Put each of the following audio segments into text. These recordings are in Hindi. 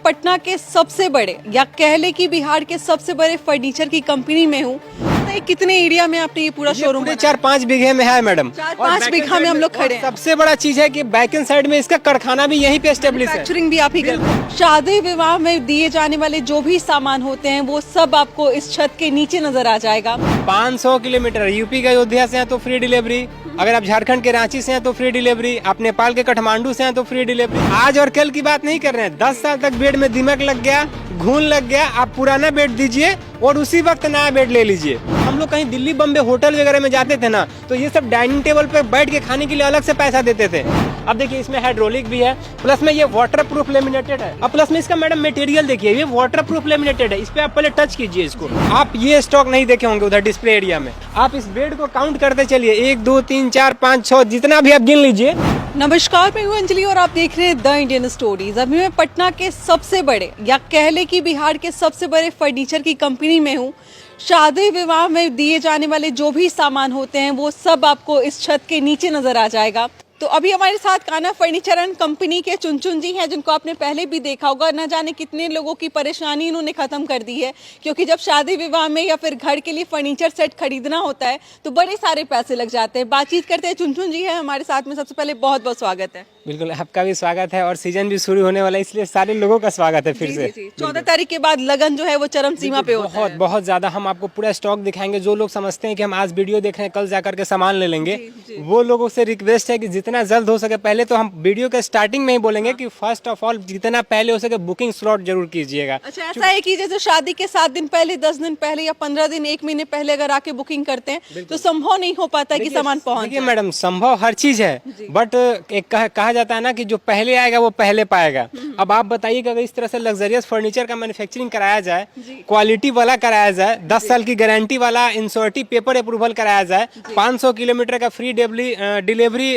पटना के सबसे बड़े या कह ले कि बिहार के सबसे बड़े फर्नीचर की कंपनी में हूँ। तो कितने एरिया में आपने ये पूरा शोरूम? 4-5 बीघे में है मैडम। 4-5 बीघा में हम लोग खड़े हैं। सबसे बड़ा चीज है कि बैक एंड साइड में इसका कारखाना भी यहीं पे एस्टेब्लिश है। मैन्युफैक्चरिंग भी आप ही करते हैं। शादी विवाह में दिए जाने वाले जो भी सामान होते हैं वो सब आपको इस छत के नीचे नजर आ जाएगा। 500 किलोमीटर यूपी का अयोध्या से हैं तो फ्री डिलीवरी, अगर आप झारखंड के रांची से हैं तो फ्री डिलीवरी, आप नेपाल के काठमांडू से हैं तो फ्री डिलीवरी। आज और कल की बात नहीं कर रहे हैं, 10 साल तक बेड में दिमाग लग गया, घून लग गया, आप पुराना बेड दीजिए और उसी वक्त नया बेड ले लीजिए। हम लोग कहीं दिल्ली बम्बे होटल वगैरह में जाते थे ना, तो ये सब डाइनिंग टेबल पे बैठ के खाने के लिए अलग से पैसा देते थे। अब देखिए इसमें हाइड्रोलिक भी है, प्लस में ये वाटर प्रूफ लेमिनेटेड है। अब प्लस में इसका मैडम मटेरियल देखिए, ये वाटर प्रूफ लेमिनेटेड है। इस पे आप पहले टच कीजिए इसको। आप ये स्टॉक नहीं देखे होंगे उधर डिस्प्ले एरिया में। आप इस बेड को काउंट करते चलिए, 1 2 3 4 5 6 जितना भी आप गिन लीजिए। नमस्कार, मैं हूँ अंजलि और आप देख रहे हैं द इंडियन स्टोरीज। अभी मैं पटना के सबसे बड़े या कह ले कि बिहार के सबसे बड़े फर्नीचर की कंपनी में हूँ। शादी विवाह में दिए जाने वाले जो भी सामान होते हैं वो सब आपको इस छत के नीचे नजर आ जाएगा। तो अभी हमारे साथ कान्हा फर्नीचर एंड कंपनी के चुनचुन जी हैं, जिनको आपने पहले भी देखा होगा। न जाने कितने लोगों की परेशानी इन्होंने खत्म कर दी है, क्योंकि जब शादी विवाह में या फिर घर के लिए फर्नीचर सेट खरीदना होता है तो बड़े सारे पैसे लग जाते हैं। बातचीत करते हैं, चुनचुन जी है हमारे साथ में। सबसे पहले बहुत बहुत स्वागत है। बिल्कुल, आपका भी स्वागत है और सीजन भी शुरू होने वाला है, इसलिए सारे लोगों का स्वागत है फिर से। 14 तारीख के बाद लगन जो है वो चरम सीमा पे होता है। बहुत ज्यादा। हम आपको पूरा स्टॉक दिखाएंगे। जो लोग समझते हैं कि हम आज वीडियो देख रहे हैं, कल जाकर के सामान ले लेंगे, वो लोगों से रिक्वेस्ट है कि जितना जल्द हो सके, पहले तो हम वीडियो के स्टार्टिंग में ही बोलेंगे कि फर्स्ट ऑफ ऑल जितना पहले हो सके बुकिंग स्लॉट जरूर कीजिएगा। अच्छा, ऐसा है कि जैसे शादी के 7 दिन पहले, 10 दिन पहले या 15 दिन, 1 महीने पहले अगर आके बुकिंग करते हैं तो संभव नहीं हो पाता कि सामान पहुंचे। देखिए मैडम, संभव हर चीज है, बट एक कहा जाता है ना कि जो पहले आएगा वो पहले पाएगा। अब आप बताइए कि अगर इस तरह से लग्जरियस फर्नीचर का मैन्युफैक्चरिंग कराया जाए, क्वालिटी वाला कराया जाए, 10 साल की गारंटी वाला इंश्योरिटी पेपर अप्रूवल कराया जाए, 500 किलोमीटर का फ्री डिलीवरी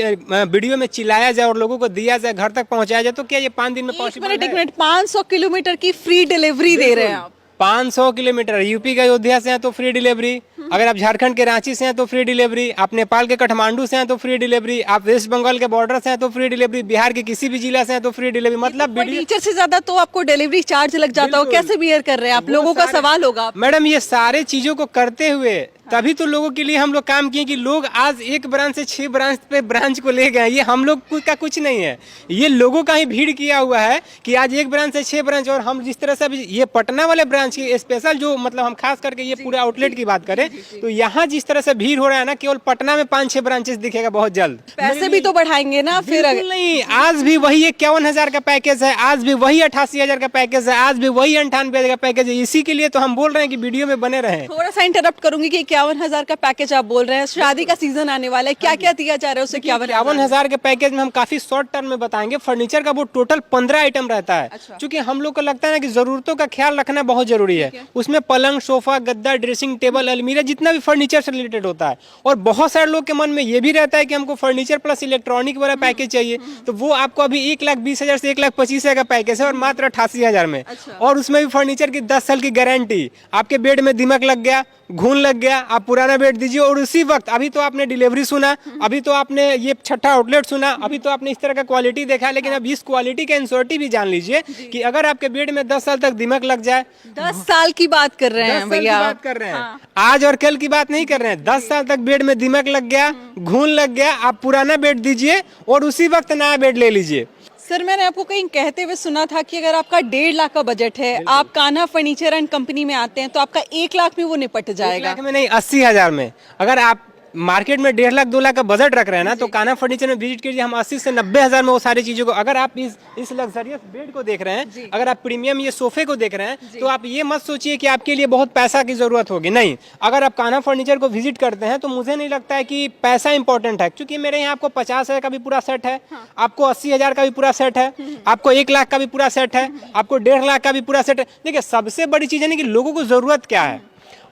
वीडियो में चिल्लाया जाए और लोगों को दिया जाए, घर तक पहुंचाया जाए, तो क्या ये 5 दिन में पॉसिबल है? 500 किलोमीटर की फ्री डिलीवरी दे रहे हैं आप। 500 किलोमीटर यूपी का अयोध्या से हैं तो फ्री डिलीवरी, अगर आप झारखंड के रांची से हैं तो फ्री डिलीवरी, आप नेपाल के काठमांडू से हैं तो फ्री डिलीवरी, आप वेस्ट बंगाल के बॉर्डर से हैं तो फ्री डिलीवरी, बिहार के किसी भी जिला से हैं तो फ्री डिलीवरी। मतलब फर्नीचर से ज्यादा तो आपको डिलीवरी चार्ज लग जाता हो। कैसे बियर कर रहे हैं आप? लोगों का सवाल होगा। मैडम, ये सारे चीजों को करते हुए तभी तो लोगों के लिए हम लोग काम किए कि लोग आज एक ब्रांच से 6 ब्रांच पे ब्रांच को ले गए। ये हम लोग का कुछ नहीं है, ये लोगों का ही भीड़ किया हुआ है कि आज एक ब्रांच से 6 ब्रांच। और हम जिस तरह से अभी ये पटना वाले ब्रांच की स्पेशल जो मतलब हम खास करके ये पूरे आउटलेट की बात करें तो यहाँ जिस तरह से भीड़ हो रहा है ना, केवल पटना में 5-6 ब्रांचेस दिखेगा बहुत जल्द। पैसे भी तो बढ़ाएंगे ना फिर? नहीं, आज भी वही 51,000 का पैकेज है, आज भी वही 88,000 का पैकेज है, आज भी वही 98,000 का पैकेज है। इसी के लिए तो हम बोल रहे हैं कि वीडियो में बने रहे। थोड़ा सा इंटरप्ट करूंगी कि 51,000 का पैकेज आप बोल रहे हैं, शादी का सीजन आने वाला है, क्या क्या दिया जा रहा है उससे? 51,000 के पैकेज में हम काफी शॉर्ट टर्म में बताएंगे। फर्नीचर का वो टोटल 15 आइटम रहता है। क्योंकि हम लोग को लगता है ना कि जरूरतों का ख्याल रखना बहुत जरूरी है। उसमें पलंग, सोफा, गद्दा, ड्रेसिंग टेबल, अलमीरा, जितना भी फर्नीचर से रिलेटेड होता है। और बहुत सारे लोग के मन में ये भी रहता है कि हमको फर्नीचर प्लस इलेक्ट्रॉनिक वाला पैकेज चाहिए, तो वो आपको अभी 1,20,000 से 1,25,000 का पैकेज है और मात्र 88,000 में। और उसमें भी फर्नीचर की 10 साल की गारंटी। आपके बेड में दिमाग लग गया, घून लग गया, आप पुराना बेड दीजिए और उसी वक्त। अभी तो आपने डिलीवरी सुना, अभी तो आपने ये छठा आउटलेट सुना, अभी तो आपने इस तरह का क्वालिटी देखा, लेकिन अब इस क्वालिटी का इंश्योरिटी भी जान लीजिए कि अगर आपके बेड में 10 साल तक दिमाग लग जाए। 10 साल की बात कर रहे हैं भैया, बात कर रहे हैं, आज और कल की बात नहीं कर रहे हैं। 10 साल तक बेड में दिमाग लग गया, घून लग गया, आप पुराना बेड दीजिए और उसी वक्त नया बेड ले लीजिए। सर, मैंने आपको कहीं कहते हुए सुना था कि अगर आपका 1.5 लाख का बजट है, आप कान्हा फर्नीचर एंड कंपनी में आते हैं तो आपका 1 लाख में वो निपट जाएगा। 1 लाख में नहीं, 80,000 में। अगर आप मार्केट में 1.5 लाख 2 लाख का बजट रख रहे हैं ना, तो कान्हा फर्नीचर में विजिट कीजिए। हम 80 से 90,000 में वो सारी चीजों को, अगर आप इस लग्जरियस बेड को देख रहे हैं, अगर आप प्रीमियम ये सोफे को देख रहे हैं, तो आप ये मत सोचिए कि आपके लिए बहुत पैसा की जरूरत होगी। नहीं, अगर आप कान्हा फर्नीचर को विजिट करते हैं तो मुझे नहीं लगता है कि पैसा इंपॉर्टेंट है, क्योंकि मेरे यहाँ आपको 50,000 का भी पूरा सेट है, आपको 80,000 का भी पूरा सेट है, आपको 1 लाख का भी पूरा सेट है, आपको 1.5 लाख का भी पूरा सेट है। देखिए, सबसे बड़ी चीज है ना कि लोगों को जरूरत क्या है।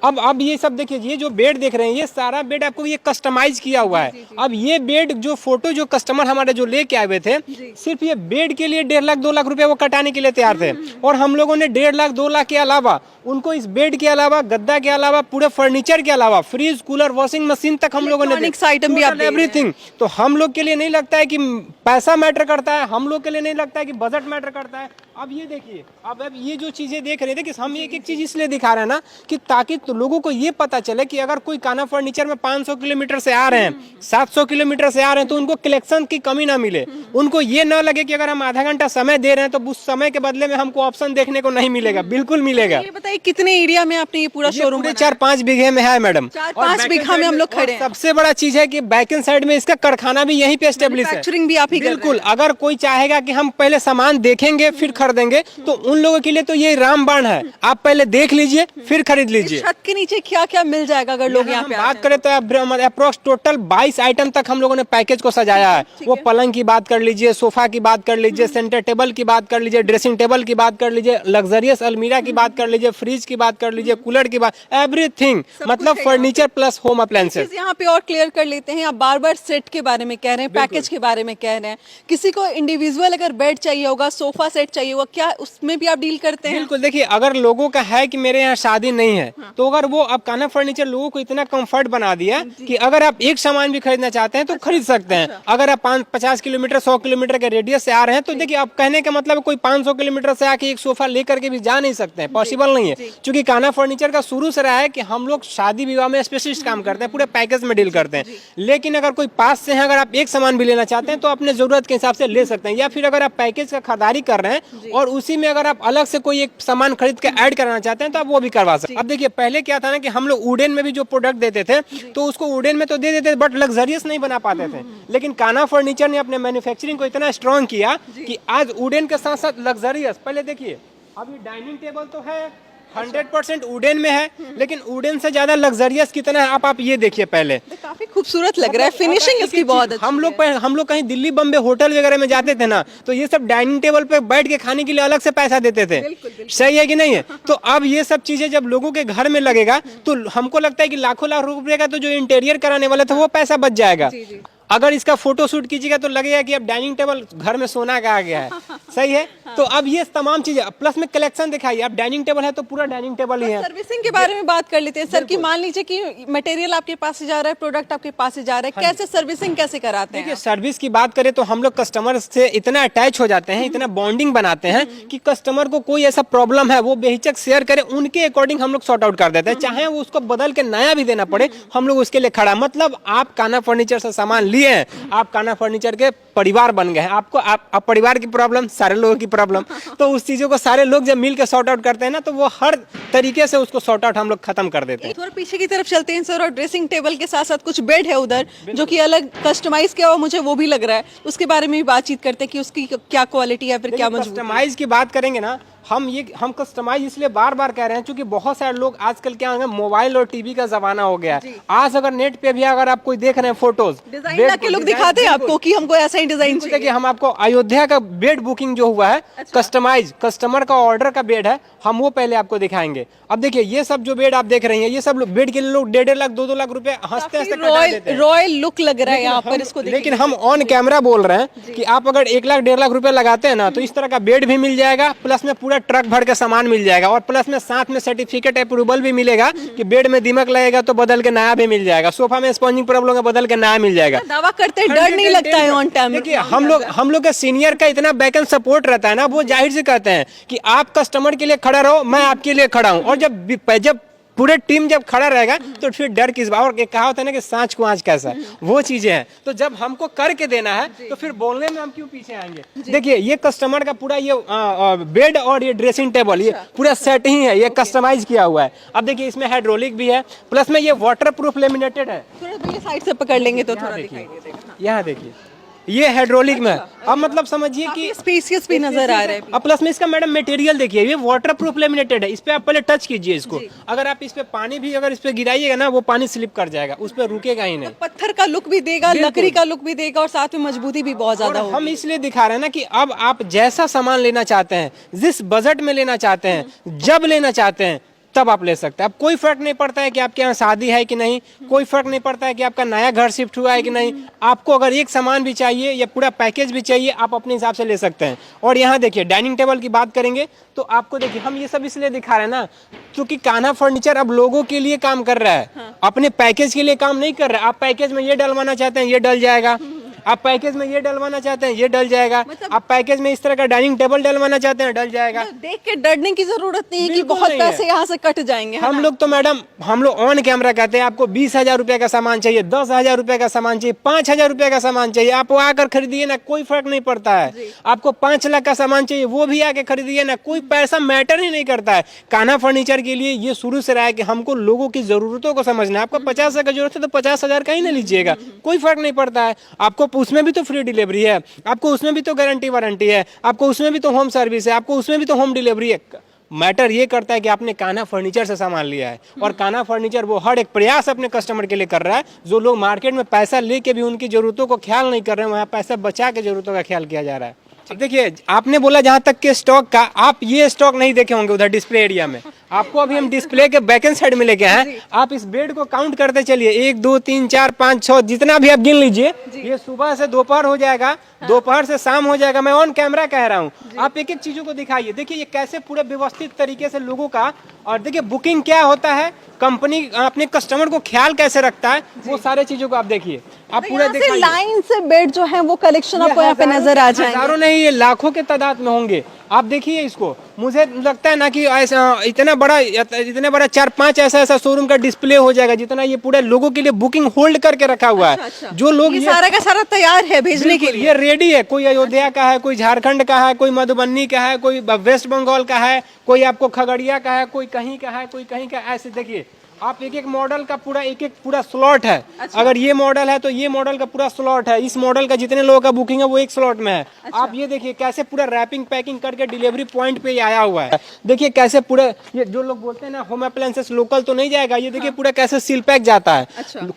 अब ये सब देखिए, ये जो बेड देख रहे हैं, ये सारा बेड आपको ये कस्टमाइज किया हुआ है। अब ये बेड जो फोटो जो कस्टमर हमारे जो लेके आए हुए थे, सिर्फ ये बेड के लिए 1.5 लाख 2 लाख रुपए वो कटाने के लिए तैयार थे। और हम लोगों ने 1.5 लाख 2 लाख के अलावा उनको इस बेड के अलावा, गद्दा के अलावा, पूरे फर्नीचर के अलावा, फ्रिज, कूलर, वॉशिंग मशीन तक हम लोगों ने आइटम भी एवरीथिंग। तो हम लोग के लिए नहीं लगता है कि पैसा मैटर करता है, हम लोग के लिए नहीं लगता है कि बजट मैटर करता है। अब ये देखिए, अब ये जो चीजें देख रहे थे कि हम एक एक चीज इसलिए दिखा रहे हैं ना कि ताकि तो लोगों को ये पता चले कि अगर कोई काना फर्नीचर में 500 किलोमीटर से आ रहे हैं, 700 किलोमीटर से आ रहे हैं, तो उनको कलेक्शन की कमी ना मिले। उनको ये ना लगे कि अगर हम आधा घंटा समय दे रहे हैं तो उस समय के बदले में हमको ऑप्शन देखने को नहीं मिलेगा। बिल्कुल मिलेगा। ये बताइए कितने एरिया में आपने ये पूरा शोरूम? 4-5 बीघे में है मैडम। 4-5 बीघा में हम लोग खड़े हैं। सबसे बड़ा चीज है कि बैक एंड साइड में इसका कारखाना भी यहीं पे एस्टेब्लिश है। मैन्युफैक्चरिंग भी आप ही कर रहे हैं। बिल्कुल। अगर कोई चाहेगा कि हम पहले सामान देखेंगे फिर खरीदेंगे, तो उन लोगों के लिए तो ये रामबाण है। आप पहले देख लीजिए फिर खरीद लीजिए। छत के नीचे क्या क्या मिल जाएगा अगर लोग यहाँ पे बात करें तो अप्रोक्स टोटल 22 आइटम तक हम लोगों ने पैकेज को सजाया है। वो पलंग की बात कर लीजिए, सोफा की बात कर लीजिए, सेंटर टेबल की बात कर लीजिए, ड्रेसिंग टेबल की बात कर लीजिए, लग्जरियस अलमीरा की बात कर लीजिए, फ्रिज की बात कर लीजिए, कूलर की बात, एवरीथिंग। मतलब फर्नीचर प्लस होम अप्लायंसेस। यहाँ पे और क्लियर कर लेते हैं, आप बार बार सेट के बारे में कह रहे हैं, पैकेज के बारे में कह रहे हैं। किसी को इंडिविजुअल अगर बेड चाहिए होगा, सोफा सेट चाहिए होगा, क्या उसमें भी आप डील करते हैं? बिल्कुल। देखिए, अगर लोगों का है कि मेरे यहाँ शादी नहीं है, तो अगर वो अब काना फर्नीचर लोगों को इतना कंफर्ट बना दिया कि अगर आप एक सामान भी खरीदना चाहते हैं तो खरीद सकते हैं। अगर आप 50 किलोमीटर 100 किलोमीटर के रेडियस से आ रहे हैं तो देखिए, आप कहने का मतलब कोई 500 किलोमीटर से आके एक सोफा लेकर के भी जा नहीं सकते हैं, पॉसिबल नहीं है। क्योंकि काना फर्नीचर का शुरू से रहा है कि हम लोग शादी विवाह में स्पेशलिस्ट काम करते हैं, पूरे पैकेज में डील करते हैं। लेकिन अगर कोई पास से है, अगर आप एक सामान भी लेना चाहते हैं तो अपने जरूरत के हिसाब से ले सकते हैं, या फिर अगर आप पैकेज का खरीदारी कर रहे हैं और उसी में अगर आप अलग से कोई एक सामान खरीद के ऐड कराना चाहते हैं तो आप वो भी करवा सकते हैं। अब देखिए, पहले क्या था ना कि हम लोग वुडन में भी जो प्रोडक्ट देते थे तो उसको वुडन में तो दे देते बट लग्जरियस नहीं बना पाते थे। लेकिन काना फर्नीचर ने अपने मैन्युफैक्चरिंग को इतना स्ट्रॉन्ग किया कि आज वुडन के साथ साथ लग्जरियस, पहले देखिए अब ये डाइनिंग टेबल तो है 100% वुडन में है, लेकिन वुडन से ज्यादा लग्जरियस कितना है आप ये देखिए। पहले काफी खूबसूरत लग रहा है, फिनिशिंग इसकी बहुत अच्छी। हम लोग कहीं दिल्ली बम्बे होटल वगैरह में जाते थे ना, तो ये सब डाइनिंग टेबल पे बैठ के खाने के लिए अलग से पैसा देते थे। सही है कि नहीं है? तो अब ये सब चीजें जब लोगों के घर में लगेगा तो हमको लगता है कि लाखों लाख रुपए का तो जो इंटीरियर कराने वाला था वो पैसा बच जाएगा। अगर इसका फोटो शूट कीजिएगा तो लगेगा कि अब डाइनिंग टेबल घर में सोना का आ गया है। सही है। तो अब ये तमाम चीजें प्लस में कलेक्शन दिखाइए। अब डाइनिंग टेबल है तो पूरा डाइनिंग टेबल ही है। सर्विसिंग के बारे में बात कर लेते हैं सर कि मान लीजिए कि मटेरियल आपके पास से जा रहा है, प्रोडक्ट आपके पास से जा रहा है, कैसे सर्विसिंग कैसे कराते हैं? देखिए, सर्विस की बात करें तो हम लोग कस्टमर से इतना अटैच हो जाते हैं, इतना बॉन्डिंग बनाते हैं कि कस्टमर को कोई ऐसा प्रॉब्लम है वो बेहिचक शेयर करे, उनके अकॉर्डिंग हम लोग सॉर्ट आउट कर देते हैं। चाहे वो उसको बदल के नया भी देना पड़े, हम लोग उसके लिए खड़ा। मतलब आप काना फर्नीचर से सामान लिए हैं, आप काना फर्नीचर के परिवार बन गए हैं। आपको आप परिवार की प्रॉब्लम, सारे लोगों की प्रॉब्लम, तो उस चीजों को सारे लोग जब मिल के सॉर्ट आउट करते हैं ना, तो वो हर तरीके से उसको सॉर्ट आउट हम लोग खत्म कर देते हैं। थोड़ा पीछे की तरफ चलते हैं सर, और ड्रेसिंग टेबल के साथ साथ कुछ बेड है उधर जो कि अलग कस्टमाइज किया हुआ मुझे वो भी लग रहा है, उसके बारे में भी बातचीत करते हैं कि उसकी क्या क्वालिटी है, फिर क्या मजबूती। कस्टमाइज की बात करेंगे ना, हम कस्टमाइज इसलिए बार बार कह रहे हैं क्योंकि बहुत सारे लोग आजकल क्या होंगे, मोबाइल और टीवी का जमाना हो गया है। आज अगर नेट पे भी अगर आप कोई देख रहे हैं फोटोज, डिजाइन के लोग दिखाते हैं आपको कि हमको ऐसा ही डिजाइन चाहिए। देखिए, हम आपको अयोध्या का बेड बुकिंग जो हुआ है, कस्टमाइज कस्टमर का ऑर्डर का बेड है, हम वो पहले आपको दिखाएंगे। अब देखिए, ये सब जो बेड आप देख रहे हैं, ये सब बेड के लिए लोग 1.5 लाख 2-2 लाख रुपए हंसते हंसते रॉयल लुक लग रहा है यहाँ पर इसको। लेकिन हम ऑन कैमरा बोल रहे हैं कि आप अगर 1 लाख 1.5 लाख रुपए लगाते हैं ना, तो इस तरह का बेड भी मिल जाएगा, प्लस में पूरा ट्रक भर के सामान मिल जाएगा, और प्लस में साथ में सर्टिफिकेट अप्रूवल भी मिलेगा कि बेड में दीमक लगेगा तो बदल के नया भी मिल जाएगा, सोफा में स्पॉन्जिंग प्रॉब्लम है बदल के नया मिल जाएगा। दावा करते हैं, डर नहीं लगता है ऑन टाइम। देखिए, हम लोग का सीनियर का इतना बैकएंड सपोर्ट रहता है ना, वो जाहिर से कहते हैं कि आप कस्टमर के लिए खड़ा रहो, मैं आपके लिए खड़ा हूं। और जब पूरे टीम जब खड़ा रहेगा तो फिर डर किस बात। और एक कहा होता है ना कि सांच को आंच कैसा, वो चीजें हैं। तो जब हमको करके देना है तो फिर बोलने में हम क्यों पीछे आएंगे। देखिए, ये कस्टमर का पूरा ये बेड और ये ड्रेसिंग टेबल, ये पूरा सेट ही है, ये कस्टमाइज किया हुआ है। अब देखिए, इसमें हाइड्रोलिक भी है, प्लस में ये वाटर प्रूफ लेमिनेटेड है। थोड़ा साइड से पकड़ लेंगे तो थोड़ा दिखाई देगा। यहाँ देखिए, ये हाइड्रोलिक में। अब मतलब समझिए कि स्पेसियस भी नजर आ रहा है। अब प्लस में इसका मैडम मटेरियल देखिए, ये वाटर प्रूफ लेमिनेटेड है। इस पे आप पहले टच कीजिए इसको, अगर आप इस पे पानी भी अगर इस पे गिराइएगा ना, वो पानी स्लिप कर जाएगा, उस पे रुकेगा ही नहीं। पत्थर का लुक भी देगा, लकड़ी का लुक भी देगा, और साथ में मजबूती भी बहुत ज्यादा होगी। हम इसलिए दिखा रहे हैं ना कि अब आप जैसा सामान लेना चाहते हैं, जिस बजट में लेना चाहते हैं, जब लेना चाहते हैं, तब आप ले सकते हैं। अब कोई फर्क नहीं पड़ता है कि आपके यहाँ शादी है कि नहीं, कोई फर्क नहीं पड़ता है कि आपका नया घर शिफ्ट हुआ है कि नहीं। आपको अगर एक सामान भी चाहिए या पूरा पैकेज भी चाहिए, आप अपने हिसाब से ले सकते हैं। और यहाँ देखिए, डाइनिंग टेबल की बात करेंगे तो आपको देखिए, हम ये सब इसलिए दिखा रहे हैं ना क्योंकि कान्हा फर्नीचर अब लोगों के लिए काम कर रहा है, अपने पैकेज के लिए काम नहीं कर रहा है। आप पैकेज में ये डलवाना चाहते हैं, ये डल जाएगा, आप पैकेज में ये डलवाना चाहते हैं ये डल जाएगा, आप पैकेज में इस तरह का डाइनिंग टेबल डलवाना चाहते हैं डल जाएगा। देख के डरने की जरूरत नहीं है कि बिल्कुल बहुत नहीं है। पैसे यहाँ से कट जाएंगे। है हम ना? लोग तो मैडम हम लोग ऑन कैमरा कहते हैं आपको 20,000 रुपए का सामान चाहिए, 10,000 रुपए का सामान चाहिए, 5,000 रुपए का सामान चाहिए, आप वो आकर खरीदिए ना, कोई फर्क नहीं पड़ता है। आपको 5 लाख का सामान चाहिए वो भी आके खरीदिए ना, कोई पैसा मैटर ही नहीं करता है। कान्हा फर्नीचर के लिए ये शुरू से रहा है कि हमको लोगों की जरूरतों को समझना है। आपको 50,000 का जरूरत है तो 50,000 का ही ना लीजिएगा, कोई फर्क नहीं पड़ता है। आपको उसमें भी तो फ्री डिलीवरी है, आपको उसमें भी तो गारंटी वारंटी है, आपको उसमें भी तो होम सर्विस है, आपको उसमें भी तो होम डिलीवरी है। मैटर ये करता है कि आपने कान्हा फर्नीचर से सामान लिया है, और कान्हा फर्नीचर वो हर एक प्रयास अपने कस्टमर के लिए कर रहा है। जो लोग मार्केट में पैसा लेके भी उनकी जरूरतों को ख्याल नहीं कर रहे हैं, वहाँ पैसा बचा के जरूरतों का ख्याल किया जा रहा है। अब देखिए आपने बोला जहाँ तक के स्टॉक का, आप ये स्टॉक नहीं देखे होंगे उधर डिस्प्ले एरिया में। आपको अभी हम डिस्प्ले के बैकेंड साइड में लेके आए, आप इस बेड को काउंट करते चलिए, 1 2 3 4 5 6 जितना भी आप गिन लीजिए। ये सुबह से दोपहर हो जाएगा, दोपहर से शाम हो जाएगा, मैं ऑन कैमरा कह रहा हूँ। आप एक एक चीजों को दिखाइए, देखिए ये कैसे पूरे व्यवस्थित तरीके से लोगों का, और देखिए बुकिंग क्या होता है, कंपनी अपने कस्टमर को ख्याल कैसे रखता है, वो सारे चीजों को आप देखिए। आप पूरा यहाँ से देखिए लाइन से बेड जो है वो कलेक्शन आपको यहाँ पे नजर आ जाएंगे। हजारों नहीं, ये लाखों के तादाद में होंगे। आप देखिए इसको, मुझे लगता है ना कि ऐसा इतना बड़ा 4-5 ऐसा शोरूम का डिस्प्ले हो जाएगा, जितना ये पूरे लोगों के लिए बुकिंग होल्ड करके रखा हुआ है। जो लोग ये सारा का सारा तैयार है भेजने के लिए, ये रेडी है। कोई अयोध्या का है, कोई झारखंड का है, कोई मधुबनी का है, कोई वेस्ट बंगाल का है, कोई आपको खगड़िया का है, कोई कहीं का है, कोई कहीं का। ऐसे देखिए आप एक एक मॉडल का पूरा स्लॉट है। अगर ये मॉडल है तो ये मॉडल का पूरा स्लॉट है, इस मॉडल का जितने लोगों का बुकिंग है वो एक स्लॉट में है। आप ये देखिए कैसे पूरा रैपिंग पैकिंग करके डिलीवरी पॉइंट पे आया हुआ है। देखिए कैसे पूरा, ये जो लोग बोलते हैं ना होम अप्लायंसेस लोकल तो नहीं जाएगा, ये देखिए पूरा कैसे सील पैक जाता है।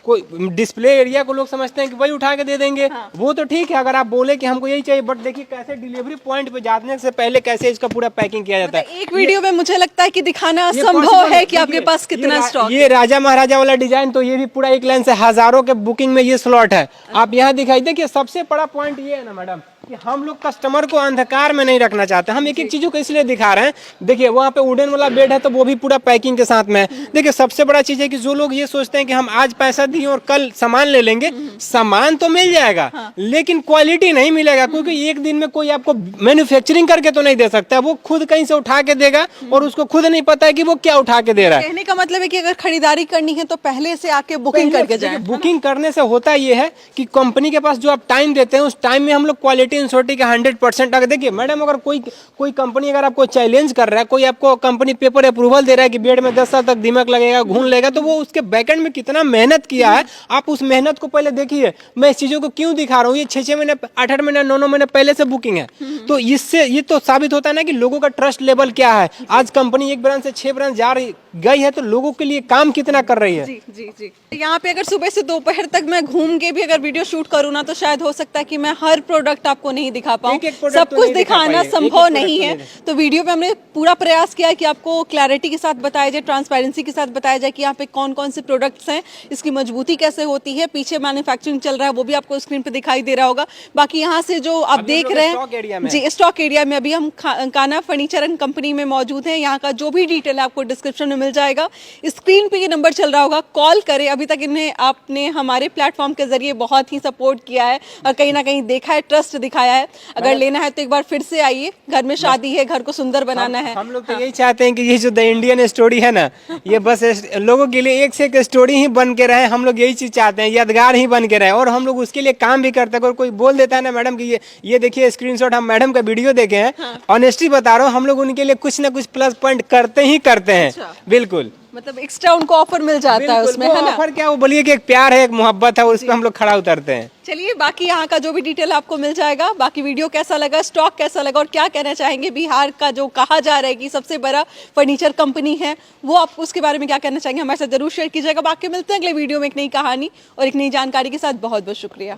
कोई डिस्प्ले एरिया को लोग समझते हैं कि वही उठा के दे देंगे, वो तो ठीक है अगर आप बोले कि हमको यही चाहिए, बट देखिए कैसे डिलीवरी पॉइंट पे जाने से पहले कैसे इसका पूरा पैकिंग किया जाता है। एक वीडियो में मुझे लगता है कि दिखाना असंभव है कि आपके पास कितना स्टॉक। ये राजा महाराजा वाला डिजाइन, तो ये भी पूरा एक लाइन से हजारों के बुकिंग में ये स्लॉट है। आप यहाँ दिखाई देखिए, सबसे बड़ा पॉइंट ये है ना मैडम कि हम लोग कस्टमर को अंधकार में नहीं रखना चाहते। हम एक एक चीजों को इसलिए दिखा रहे हैं। देखिए वहाँ पे वुडन वाला बेड है तो वो भी पूरा पैकिंग के साथ में है। देखिए सबसे बड़ा चीज है कि जो लोग ये सोचते हैं कि हम आज पैसा दिए और कल सामान ले लेंगे, सामान तो मिल जाएगा लेकिन क्वालिटी नहीं मिलेगा, क्योंकि एक दिन में कोई आपको मैन्युफैक्चरिंग करके तो नहीं दे सकता। वो खुद कहीं से उठा के देगा और उसको खुद नहीं पता है कि वो क्या उठा के दे रहा है। कहने का मतलब है कि अगर खरीदारी करनी है तो पहले से आके बुकिंग करके जाएं। बुकिंग करने से होता ये है कि कंपनी के पास जो आप टाइम देते हैं उस टाइम में हम लोग क्वालिटी इंश्योरिटी का 100% अगर देखिए मैडम, अगर कोई कंपनी अगर आपको चैलेंज कर रहा है, कोई आपको कंपनी पेपर अप्रूवल दे रहा है कि बेड में 10 साल तक दीमक लगेगा, घून लेगा, तो वो उसके बैकएंड में कितना मेहनत किया है, आप उस मेहनत को पहले देखिए। मैं इस चीजों को क्यों दिखा रहा हूँ, ये 6-6 महीने 8-8 महीने 9-9 महीने पहले से बुकिंग है, तो इससे ये तो साबित होता है ना कि लोगों का ट्रस्ट लेवल क्या है। आज कंपनी एक ब्रांच से 6 ब्रांच जा रही गई है तो लोगों के लिए काम कितना कर रही है। जी जी जी। यहाँ पे अगर सुबह से दोपहर तक मैं घूम के भी अगर वीडियो शूट करूँ ना, तो शायद हो सकता है कि मैं हर प्रोडक्ट आपको नहीं दिखा पाऊँ, सब कुछ दिखाना संभव नहीं है। तो वीडियो पे हमने पूरा प्रयास किया कि आपको क्लैरिटी के साथ बताया जाए, ट्रांसपेरेंसी के साथ बताया जाए कि यहाँ पे कौन कौन से प्रोडक्ट्स हैं, इसकी मजबूती कैसे होती है, पीछे मैन्युफैक्चरिंग चल रहा है वो भी आपको स्क्रीन पे दिखाई दे रहा होगा। बाकी यहाँ से जो आप देख रहे हैं जी, स्टॉक एरिया में अभी हम कान्हा फर्नीचर एंड कंपनी में मौजूद हैं। यहाँ का जो भी डिटेल है आपको डिस्क्रिप्शन में मिल जाएगा। स्क्रीन पे ये नंबर चल रहा होगा, कॉल करें। अभी तक इन्हें आपने हमारे प्लेटफॉर्म के जरिए बहुत ही सपोर्ट किया है और कहीं ना कहीं देखा है, ट्रस्ट दिखाया है। अगर लेना है तो एक बार फिर से आइए, घर में शादी है, घर को सुंदर बनाना है। हम लोग तो यही चाहते हैं कि ये जो द इंडियन स्टोरी है ना, ये बस लोगों के लिए एक से एक स्टोरी ही बन के रहे। हम लोग यही चीज चाहते हैं, यादगार ही बन के रहे, और हम लोग उसके लिए काम भी करते हैं। और कोई बोल देता है ना मैडम कि ये देखिए स्क्रीनशॉट, हम मैडम का वीडियो देखे हैं, ऑनेस्टली बता रहा हूँ, हम लोग उनके लिए कुछ ना कुछ प्लस पॉइंट करते ही करते हैं। बिल्कुल, मतलब एक्स्ट्रा उनको ऑफर मिल जाता है उसमें, है ना? ऑफर क्या, वो बोलिए कि एक प्यार है, एक मोहब्बत है, उस पर हम लोग खड़ा उतरते हैं। चलिए, बाकी यहाँ का जो भी डिटेल आपको मिल जाएगा। बाकी वीडियो कैसा लगा, स्टॉक कैसा लगा और क्या कहना चाहेंगे बिहार का जो कहा जा रहा है कि सबसे बड़ा फर्नीचर कंपनी है, वो आप उसके बारे में क्या कहना चाहेंगे, हमारे साथ जरूर शेयर कीजिएगा। बाकी मिलते हैं अगले वीडियो में एक नई कहानी और एक नई जानकारी के साथ। बहुत बहुत शुक्रिया।